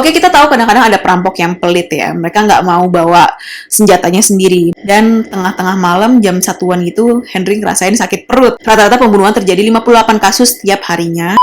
Oke, kita tahu kadang-kadang ada perampok yang pelit ya. Mereka nggak mau bawa senjatanya sendiri. Dan tengah-tengah malam jam 1-an gitu, Henry ngerasain sakit perut. Rata-rata pembunuhan terjadi 58 kasus setiap harinya.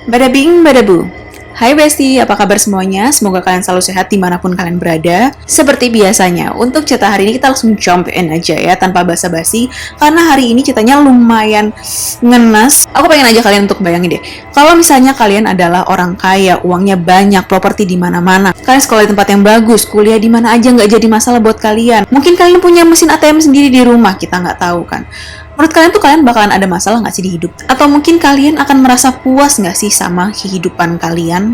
Bada bing, bada bu. Hai Besti, apa kabar semuanya? Semoga kalian selalu sehat dimanapun kalian berada. Seperti biasanya, untuk cerita hari ini kita langsung jump in aja ya, tanpa basa-basi. Karena hari ini ceritanya lumayan ngenes. Aku pengen aja kalian untuk bayangin deh. Kalau misalnya kalian adalah orang kaya, uangnya banyak, properti di mana-mana. Kalian sekolah di tempat yang bagus, kuliah di mana aja nggak jadi masalah buat kalian. Mungkin kalian punya mesin ATM sendiri di rumah, kita nggak tahu kan. Menurut kalian tuh kalian bakalan ada masalah nggak sih di hidup? Atau mungkin kalian akan merasa puas nggak sih sama kehidupan kalian?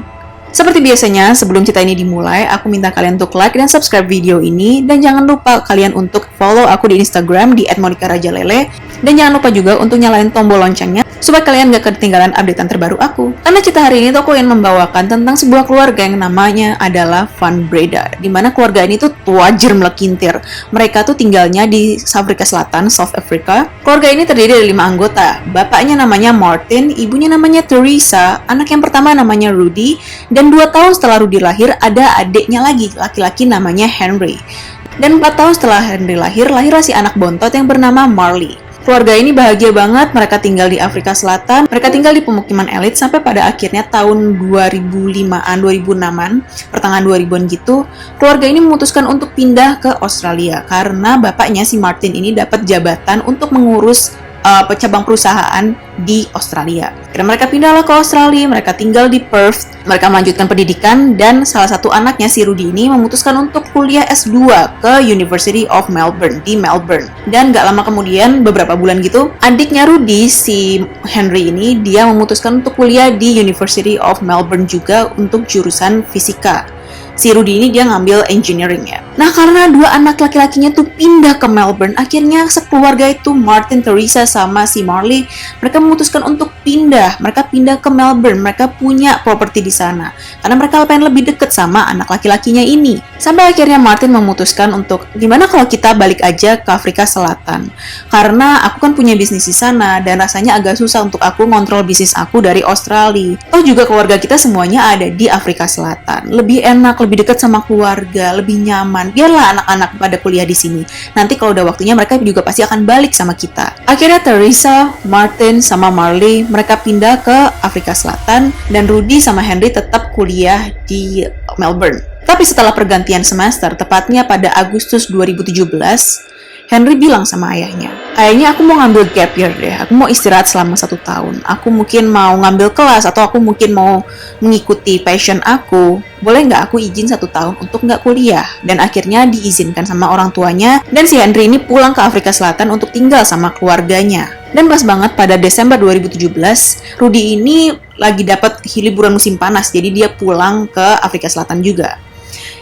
Seperti biasanya, sebelum cerita ini dimulai, aku minta kalian untuk like dan subscribe video ini. Dan jangan lupa kalian untuk follow aku di Instagram di @monicarajalele. Dan jangan lupa juga untuk nyalain tombol loncengnya, supaya kalian gak ketinggalan updatean terbaru aku. Karena cerita hari ini tuh aku ingin membawakan tentang sebuah keluarga yang namanya adalah Van Breda. Dimana keluarga ini tuh wajir melekintir. Mereka tuh tinggalnya di Afrika Selatan, South Africa. Keluarga ini terdiri dari 5 anggota. Bapaknya namanya Martin, ibunya namanya Teresa, anak yang pertama namanya Rudy, dan 2 tahun setelah Rudy lahir, ada adiknya lagi, laki-laki namanya Henry. Dan 4 tahun setelah Henry lahirlah si anak bontot yang bernama Marley. Keluarga ini bahagia banget, mereka tinggal di Afrika Selatan, mereka tinggal di pemukiman elit sampai pada akhirnya tahun 2005-an, 2006-an, pertengahan 2000-an gitu, keluarga ini memutuskan untuk pindah ke Australia karena bapaknya si Martin ini dapat jabatan untuk mengurus cabang perusahaan di Australia. Dan mereka pindahlah ke Australia, mereka tinggal di Perth, mereka melanjutkan pendidikan, dan salah satu anaknya si Rudy ini memutuskan untuk kuliah S2 ke University of Melbourne di Melbourne. Dan gak lama kemudian, beberapa bulan gitu, adiknya Rudy, si Henry ini, dia memutuskan untuk kuliah di University of Melbourne juga untuk jurusan fisika. Si Rudy ini dia ngambil engineering ya. Nah, karena 2 anak laki-lakinya tuh pindah ke Melbourne, akhirnya sekeluarga itu, Martin, Teresa, sama si Marley, mereka memutuskan untuk pindah. Mereka pindah ke Melbourne, mereka punya properti di sana. Karena mereka pengen lebih deket sama anak laki-lakinya ini. Sampai akhirnya Martin memutuskan untuk, gimana kalau kita balik aja ke Afrika Selatan? Karena aku kan punya bisnis di sana, dan rasanya agak susah untuk aku ngontrol bisnis aku dari Australia. Toh juga keluarga kita semuanya ada di Afrika Selatan. Lebih enak, lebih dekat sama keluarga, lebih nyaman. Biarlah anak-anak pada kuliah di sini. Nanti kalau udah waktunya mereka juga pasti akan balik sama kita. Akhirnya Teresa, Martin, sama Marley mereka pindah ke Afrika Selatan, dan Rudy sama Henry tetap kuliah di Melbourne. Tapi setelah pergantian semester, tepatnya pada Agustus 2017, Henry bilang sama ayahnya, "Ayahnya, aku mau ngambil gap year deh, aku mau istirahat selama 1 tahun. Aku mungkin mau ngambil kelas, atau aku mungkin mau mengikuti passion aku. Boleh nggak aku izin 1 tahun untuk nggak kuliah?" Dan akhirnya diizinkan sama orang tuanya, dan si Henry ini pulang ke Afrika Selatan untuk tinggal sama keluarganya. Dan pas banget pada Desember 2017, Rudy ini lagi dapat liburan musim panas, jadi dia pulang ke Afrika Selatan juga.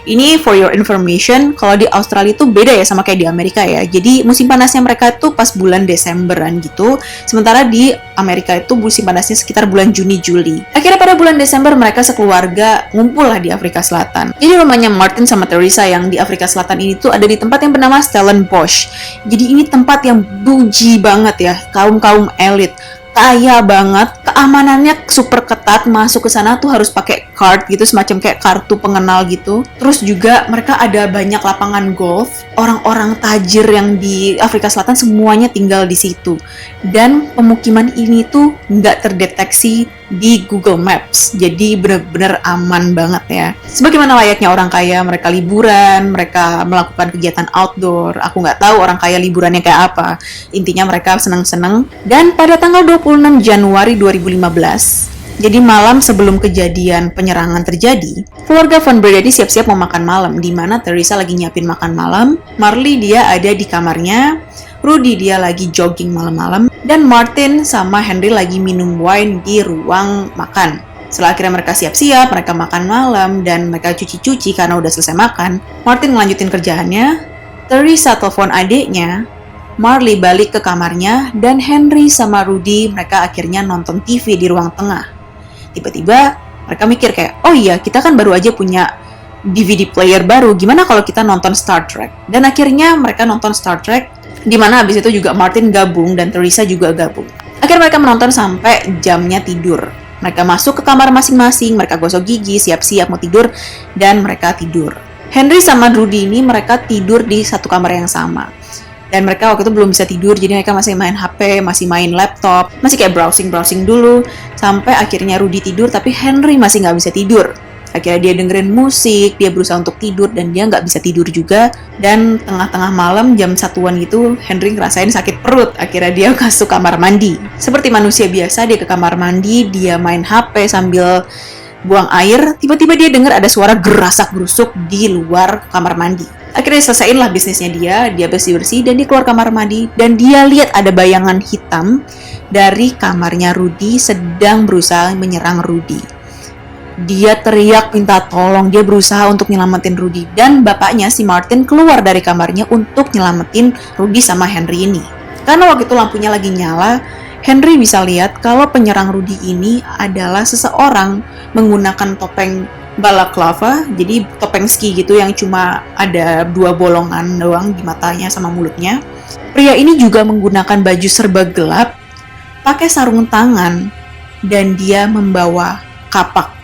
Ini for your information, kalau di Australia itu beda ya sama kayak di Amerika ya. Jadi musim panasnya mereka itu pas bulan Desemberan gitu. Sementara di Amerika itu musim panasnya sekitar bulan Juni-Juli. Akhirnya pada bulan Desember mereka sekeluarga ngumpul lah di Afrika Selatan. Jadi rumahnya Martin sama Teresa yang di Afrika Selatan ini tuh ada di tempat yang bernama Stellenbosch. Jadi ini tempat yang bougie banget ya, kaum-kaum elit. Kaya banget, keamanannya super ketat, masuk ke sana tuh harus pakai card gitu, semacam kayak kartu pengenal gitu. Terus juga mereka ada banyak lapangan golf, orang-orang tajir yang di Afrika Selatan semuanya tinggal di situ. Dan pemukiman ini tuh nggak terdeteksi di Google Maps, jadi bener-bener aman banget ya. Sebagaimana layaknya orang kaya, mereka liburan, mereka melakukan kegiatan outdoor. Aku nggak tahu orang kaya liburannya kayak apa. Intinya mereka seneng-seneng. Dan pada tanggal 26 Januari 2015, jadi malam sebelum kejadian penyerangan terjadi, keluarga Van Breda siap-siap mau makan malam, di mana Teresa lagi nyiapin makan malam, Marley dia ada di kamarnya, Rudy dia lagi jogging malam-malam, dan Martin sama Henry lagi minum wine di ruang makan. Setelah akhirnya mereka siap-siap, mereka makan malam, dan mereka cuci-cuci karena udah selesai makan, Martin melanjutin kerjaannya. Teresa telepon adiknya, Marley balik ke kamarnya dan Henry sama Rudy mereka akhirnya nonton TV di ruang tengah. Tiba-tiba mereka mikir kayak, oh iya kita kan baru aja punya DVD player baru, gimana kalau kita nonton Star Trek? Dan akhirnya mereka nonton Star Trek, dimana abis itu juga Martin gabung dan Teresa juga gabung. Akhirnya mereka menonton sampai jamnya tidur. Mereka masuk ke kamar masing-masing, mereka gosok gigi, siap-siap mau tidur, dan mereka tidur. Henry sama Rudy ini mereka tidur di satu kamar yang sama. Dan mereka waktu itu belum bisa tidur, jadi mereka masih main HP, masih main laptop, masih kayak browsing dulu, sampai akhirnya Rudy tidur, tapi Henry masih nggak bisa tidur. Akhirnya dia dengerin musik, dia berusaha untuk tidur, dan dia nggak bisa tidur juga. Dan tengah-tengah malam, jam 1-an gitu, Henry ngerasain sakit perut. Akhirnya dia masuk kamar mandi. Seperti manusia biasa, dia ke kamar mandi, dia main HP sambil buang air. Tiba-tiba dia dengar ada suara gerasak-gerusuk di luar kamar mandi. Akhirnya selesaiin lah bisnisnya dia bersih-bersih, dan dia keluar kamar mandi, dan dia lihat ada bayangan hitam dari kamarnya Rudy sedang berusaha menyerang Rudy. Dia teriak minta tolong, dia berusaha untuk nyelamatin Rudy, dan bapaknya si Martin keluar dari kamarnya untuk nyelamatin Rudy sama Henry ini. Karena waktu itu lampunya lagi nyala, Henry bisa lihat kalau penyerang Rudy ini adalah seseorang menggunakan topeng balaclava, jadi topeng ski gitu yang cuma ada 2 bolongan doang di matanya sama mulutnya. Pria ini juga menggunakan baju serba gelap, pakai sarung tangan, dan dia membawa kapak.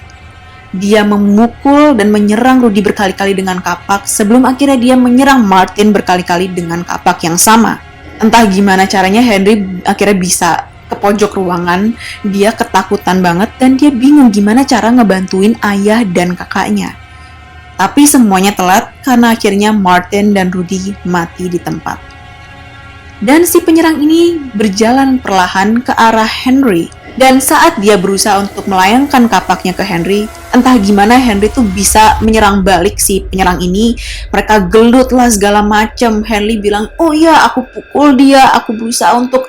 Dia memukul dan menyerang Rudy berkali-kali dengan kapak sebelum akhirnya dia menyerang Martin berkali-kali dengan kapak yang sama. Entah gimana caranya Henry akhirnya bisa ke pojok ruangan, dia ketakutan banget dan dia bingung gimana cara ngebantuin ayah dan kakaknya. Tapi semuanya telat karena akhirnya Martin dan Rudy mati di tempat. Dan si penyerang ini berjalan perlahan ke arah Henry. Dan saat dia berusaha untuk melayangkan kapaknya ke Henry, entah gimana Henry tuh bisa menyerang balik si penyerang ini. Mereka gelut lah segala macam. Henry bilang, oh iya aku pukul dia, aku berusaha untuk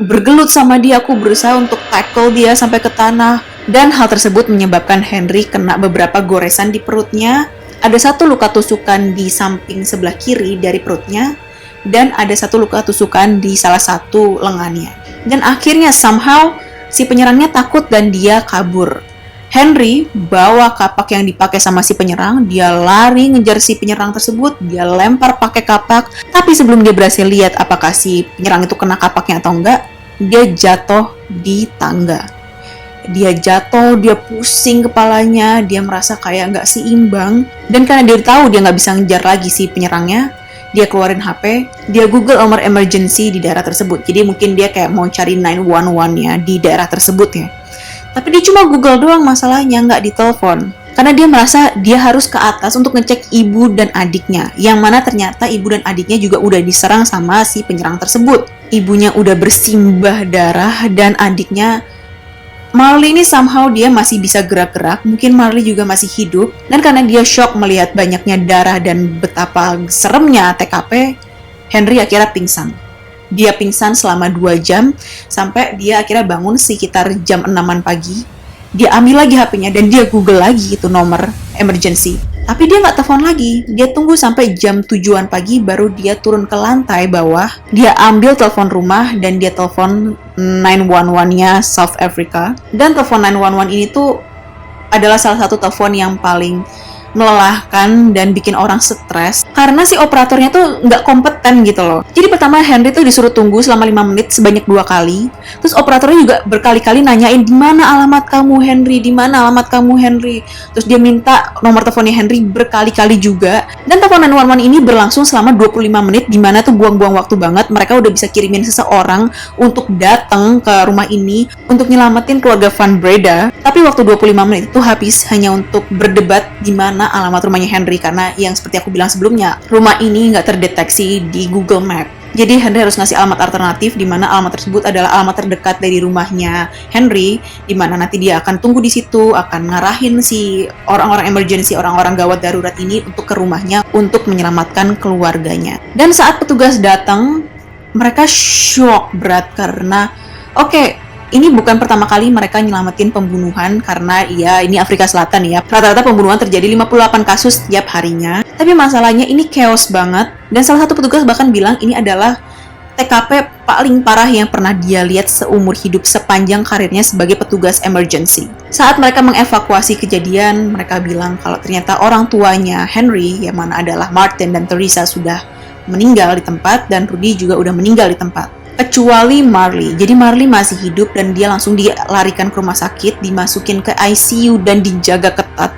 bergelut sama dia, aku berusaha untuk tackle dia sampai ke tanah. Dan hal tersebut menyebabkan Henry kena beberapa goresan di perutnya. Ada 1 luka tusukan di samping sebelah kiri dari perutnya, dan ada 1 luka tusukan di salah satu lengannya. Dan akhirnya somehow si penyerangnya takut dan dia kabur. Henry bawa kapak yang dipakai sama si penyerang, dia lari ngejar si penyerang tersebut, dia lempar pakai kapak, tapi sebelum dia berhasil lihat apakah si penyerang itu kena kapaknya atau enggak, dia jatuh di tangga. Dia jatuh, dia pusing kepalanya, dia merasa kayak nggak seimbang, dan karena dia tahu dia nggak bisa ngejar lagi si penyerangnya, dia keluarin HP, dia Google nomor emergency di daerah tersebut. Jadi mungkin dia kayak mau cari 911-nya di daerah tersebut ya. Tapi dia cuma Google doang, masalahnya nggak ditelepon. Karena dia merasa dia harus ke atas untuk ngecek ibu dan adiknya. Yang mana ternyata ibu dan adiknya juga udah diserang sama si penyerang tersebut. Ibunya udah bersimbah darah dan adiknya Marley ini somehow dia masih bisa gerak-gerak, mungkin Marley juga masih hidup, dan karena dia shock melihat banyaknya darah dan betapa seremnya TKP, Henry akhirnya pingsan. Dia pingsan selama 2 jam, sampai dia akhirnya bangun sekitar jam 6-an pagi. Dia ambil lagi HP-nya dan dia Google lagi itu nomor emergency. Tapi dia nggak telepon lagi, dia tunggu sampai jam 7-an pagi baru dia turun ke lantai bawah. Dia ambil telepon rumah dan dia telepon 911-nya South Africa. Dan telepon 911 ini tuh adalah salah satu telepon yang paling melelahkan dan bikin orang stres karena si operatornya tuh nggak kompeten gitu loh. Jadi pertama Henry tuh disuruh tunggu selama 5 menit sebanyak 2 kali. Terus operatornya juga berkali-kali nanyain di mana alamat kamu Henry, di mana alamat kamu Henry. Terus dia minta nomor teleponnya Henry berkali-kali juga. Dan telepon 911 ini berlangsung selama 25 menit di mana tuh buang-buang waktu banget. Mereka udah bisa kirimin seseorang untuk datang ke rumah ini untuk nyelamatin keluarga Van Breda. Tapi waktu 25 menit itu habis hanya untuk berdebat di mana alamat rumahnya Henry, karena yang seperti aku bilang sebelumnya, rumah ini nggak terdeteksi di Google Map. Jadi Henry harus ngasih alamat alternatif di mana alamat tersebut adalah alamat terdekat dari rumahnya Henry, di mana nanti dia akan tunggu di situ, akan ngarahin si orang-orang emergency, orang-orang gawat darurat ini untuk ke rumahnya untuk menyelamatkan keluarganya. Dan saat petugas datang, mereka shock berat karena ini bukan pertama kali mereka nyelamatin pembunuhan, karena ya ini Afrika Selatan ya. Rata-rata pembunuhan terjadi 58 kasus setiap harinya. Tapi masalahnya ini chaos banget. Dan salah satu petugas bahkan bilang ini adalah TKP paling parah yang pernah dia lihat seumur hidup sepanjang karirnya sebagai petugas emergency. Saat mereka mengevakuasi kejadian, mereka bilang kalau ternyata orang tuanya Henry, yang mana adalah Martin dan Teresa, sudah meninggal di tempat, dan Rudy juga udah meninggal di tempat. Kecuali Marley. Jadi Marley masih hidup dan dia langsung dilarikan ke rumah sakit, dimasukin ke ICU dan dijaga ketat.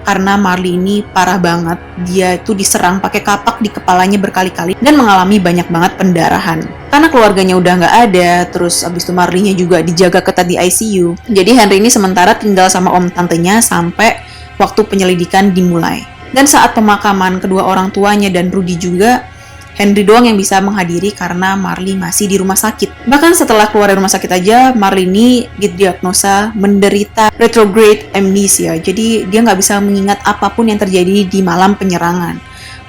Karena Marley ini parah banget. Dia itu diserang pakai kapak di kepalanya berkali-kali dan mengalami banyak banget pendarahan. Karena keluarganya udah nggak ada, terus abis itu Marley-nya juga dijaga ketat di ICU. Jadi Henry ini sementara tinggal sama om tantenya sampai waktu penyelidikan dimulai. Dan saat pemakaman kedua orang tuanya dan Rudy juga, Henry doang yang bisa menghadiri karena Marley masih di rumah sakit. Bahkan setelah keluar dari rumah sakit aja, Marley ini didiagnosa menderita retrograde amnesia. Jadi dia nggak bisa mengingat apapun yang terjadi di malam penyerangan.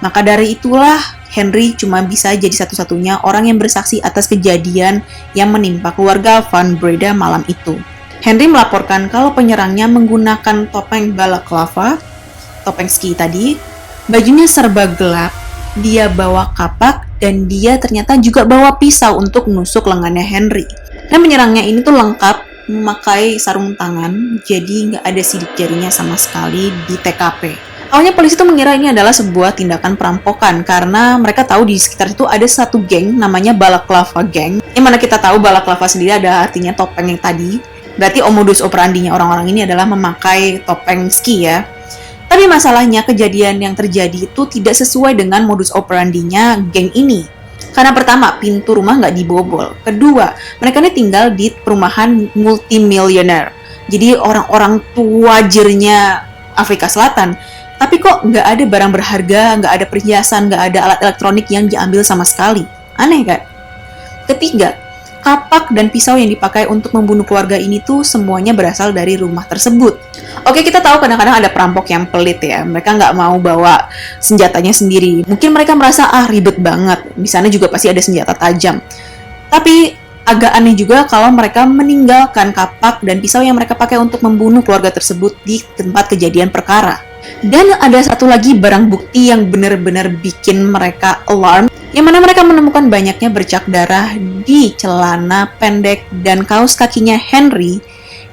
Maka dari itulah Henry cuma bisa jadi satu-satunya orang yang bersaksi atas kejadian yang menimpa keluarga Van Breda malam itu. Henry melaporkan kalau penyerangnya menggunakan topeng balaclava, topeng ski tadi, bajunya serba gelap, dia bawa kapak, dan dia ternyata juga bawa pisau untuk menusuk lengannya Henry. Dan penyerangnya ini tuh lengkap memakai sarung tangan, jadi nggak ada sidik jarinya sama sekali di TKP. Awalnya polisi tuh mengira ini adalah sebuah tindakan perampokan karena mereka tahu di sekitar itu ada satu geng namanya Balaclava Gang. Yang mana kita tahu Balaclava sendiri ada artinya topeng yang tadi. Berarti modus operandinya orang-orang ini adalah memakai topeng ski ya. Tapi masalahnya kejadian yang terjadi itu tidak sesuai dengan modus operandinya geng ini. Karena pertama, pintu rumah nggak dibobol. Kedua, mereka ini tinggal di perumahan multimillionaire. Jadi orang-orang tuajernya Afrika Selatan. Tapi kok nggak ada barang berharga, nggak ada perhiasan, nggak ada alat elektronik yang diambil sama sekali. Aneh kan? Ketiga, kapak dan pisau yang dipakai untuk membunuh keluarga ini tuh semuanya berasal dari rumah tersebut. Oke, kita tahu kadang-kadang ada perampok yang pelit ya. Mereka nggak mau bawa senjatanya sendiri. Mungkin mereka merasa, ribet banget. Di sana juga pasti ada senjata tajam. Tapi agak aneh juga kalau mereka meninggalkan kapak dan pisau yang mereka pakai untuk membunuh keluarga tersebut di tempat kejadian perkara. Dan ada satu lagi barang bukti yang benar-benar bikin mereka alarm, yang mana mereka menemukan banyaknya bercak darah di celana pendek dan kaos kakinya Henry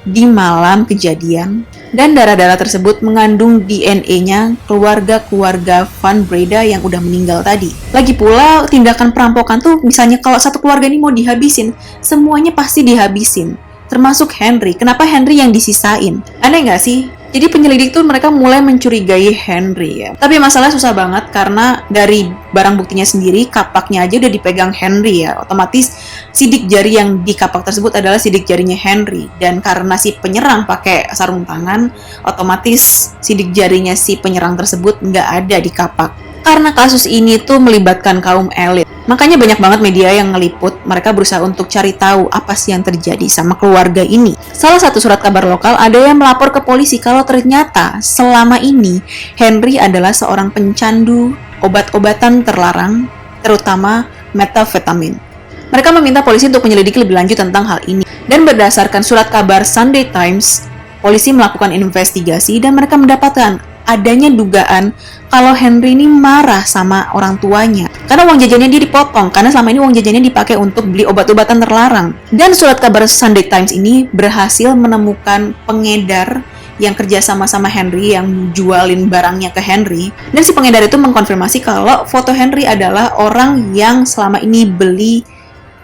di malam kejadian. Dan darah-darah tersebut mengandung DNA-nya keluarga-keluarga Van Breda yang udah meninggal tadi. Lagi pula, tindakan perampokan tuh misalnya kalau satu keluarga ini mau dihabisin, semuanya pasti dihabisin. Termasuk Henry. Kenapa Henry yang disisain? Aneh nggak sih? Jadi penyelidik tuh mereka mulai mencurigai Henry ya. Tapi masalahnya susah banget karena dari barang buktinya sendiri, kapaknya aja udah dipegang Henry ya. Otomatis sidik jari yang di kapak tersebut adalah sidik jarinya Henry. Dan karena si penyerang pakai sarung tangan, otomatis sidik jarinya si penyerang tersebut nggak ada di kapak. Karena kasus ini tuh melibatkan kaum elit, makanya banyak banget media yang ngeliput. Mereka berusaha untuk cari tahu apa sih yang terjadi sama keluarga ini. Salah satu surat kabar lokal ada yang melapor ke polisi kalau ternyata selama ini Henry adalah seorang pencandu obat-obatan terlarang, terutama metafetamin. Mereka meminta polisi untuk menyelidiki lebih lanjut tentang hal ini. Dan berdasarkan surat kabar Sunday Times, polisi melakukan investigasi dan mereka mendapatkan adanya dugaan kalau Henry ini marah sama orang tuanya karena uang jajannya dia dipotong, karena selama ini uang jajannya dipakai untuk beli obat-obatan terlarang. Dan surat kabar Sunday Times ini berhasil menemukan pengedar yang kerja sama-sama Henry yang jualin barangnya ke Henry, dan si pengedar itu mengkonfirmasi kalau foto Henry adalah orang yang selama ini beli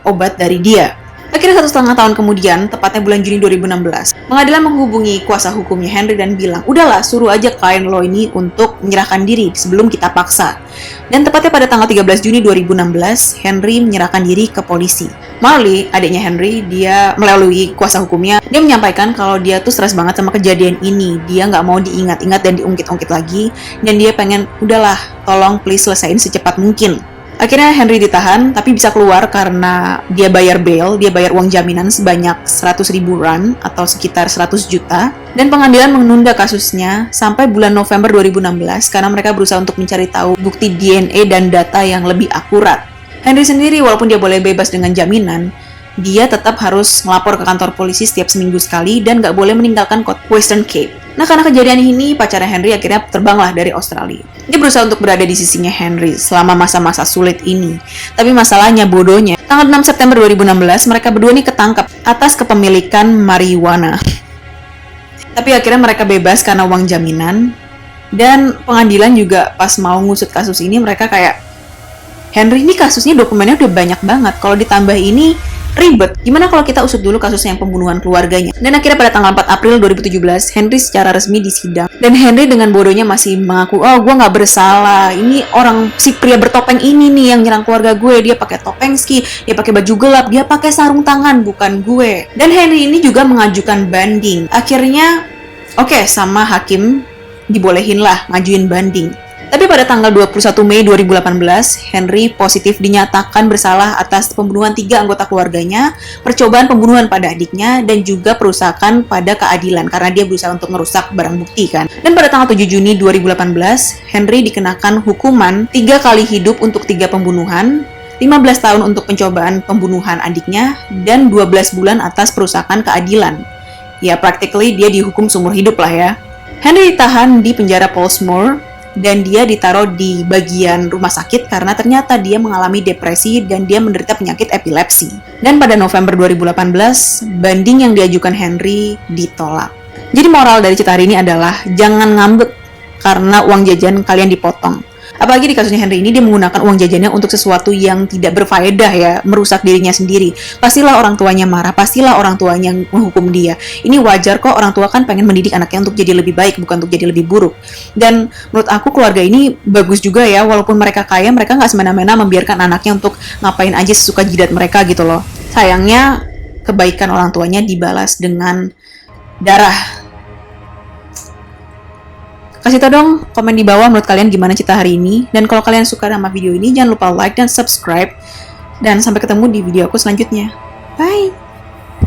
obat dari dia. Akhirnya 1,5 tahun kemudian, tepatnya bulan Juni 2016, pengadilan menghubungi kuasa hukumnya Henry dan bilang, udahlah suruh aja klien lo ini untuk menyerahkan diri sebelum kita paksa. Dan tepatnya pada tanggal 13 Juni 2016, Henry menyerahkan diri ke polisi. Marley, adiknya Henry, dia melalui kuasa hukumnya, dia menyampaikan kalau dia tuh stres banget sama kejadian ini. Dia nggak mau diingat-ingat dan diungkit-ungkit lagi, dan dia pengen, udahlah, tolong please selesain secepat mungkin. Akhirnya Henry ditahan, tapi bisa keluar karena dia bayar bail, dia bayar uang jaminan sebanyak 100.000 rand atau sekitar 100 juta. Dan pengadilan menunda kasusnya sampai bulan November 2016 karena mereka berusaha untuk mencari tahu bukti DNA dan data yang lebih akurat. Henry sendiri walaupun dia boleh bebas dengan jaminan, dia tetap harus melapor ke kantor polisi setiap seminggu sekali dan nggak boleh meninggalkan Western Cape. Nah, karena kejadian ini, pacarnya Henry akhirnya terbanglah dari Australia. Dia berusaha untuk berada di sisinya Henry selama masa-masa sulit ini. Tapi masalahnya bodohnya, tanggal 6 September 2016, mereka berdua nih ketangkap atas kepemilikan marijuana. Tapi akhirnya mereka bebas karena uang jaminan. Dan pengadilan juga pas mau ngusut kasus ini, mereka kayak, Henry ini kasusnya dokumennya udah banyak banget. Kalau ditambah ini, ribet. Gimana kalau kita usut dulu kasusnya yang pembunuhan keluarganya? Dan akhirnya pada tanggal 4 April 2017, Henry secara resmi disidang. Dan Henry dengan bodohnya masih mengaku, oh gue nggak bersalah. Ini orang si pria bertopeng ini nih yang nyerang keluarga gue. Dia pakai topeng ski, dia pakai baju gelap, dia pakai sarung tangan, bukan gue. Dan Henry ini juga mengajukan banding. Akhirnya, oke, sama hakim dibolehin lah ngajuin banding. Tapi pada tanggal 21 Mei 2018, Henry positif dinyatakan bersalah atas pembunuhan 3 anggota keluarganya, percobaan pembunuhan pada adiknya, dan juga perusakan pada keadilan karena dia berusaha untuk merusak barang bukti kan. Dan pada tanggal 7 Juni 2018, Henry dikenakan hukuman 3 kali hidup untuk 3 pembunuhan, 15 tahun untuk pencobaan pembunuhan adiknya, dan 12 bulan atas perusakan keadilan. Ya, practically dia dihukum seumur hidup lah ya. Henry ditahan di penjara Portsmouth, dan dia ditaruh di bagian rumah sakit karena ternyata dia mengalami depresi dan dia menderita penyakit epilepsi. Dan pada November 2018, banding yang diajukan Henry ditolak. Jadi moral dari cerita hari ini adalah jangan ngambek karena uang jajan kalian dipotong. Apalagi di kasusnya Henry ini, dia menggunakan uang jajannya untuk sesuatu yang tidak berfaedah ya, merusak dirinya sendiri. Pastilah orang tuanya marah, pastilah orang tuanya menghukum dia. Ini wajar kok, orang tua kan pengen mendidik anaknya untuk jadi lebih baik, bukan untuk jadi lebih buruk. Dan menurut aku keluarga ini bagus juga ya, walaupun mereka kaya, mereka nggak semena-mena membiarkan anaknya untuk ngapain aja sesuka jidat mereka gitu loh. Sayangnya, kebaikan orang tuanya dibalas dengan darah. Kasih tau dong komen di bawah menurut kalian gimana cerita hari ini. Dan kalau kalian suka sama video ini, jangan lupa like dan subscribe. Dan sampai ketemu di video aku selanjutnya. Bye!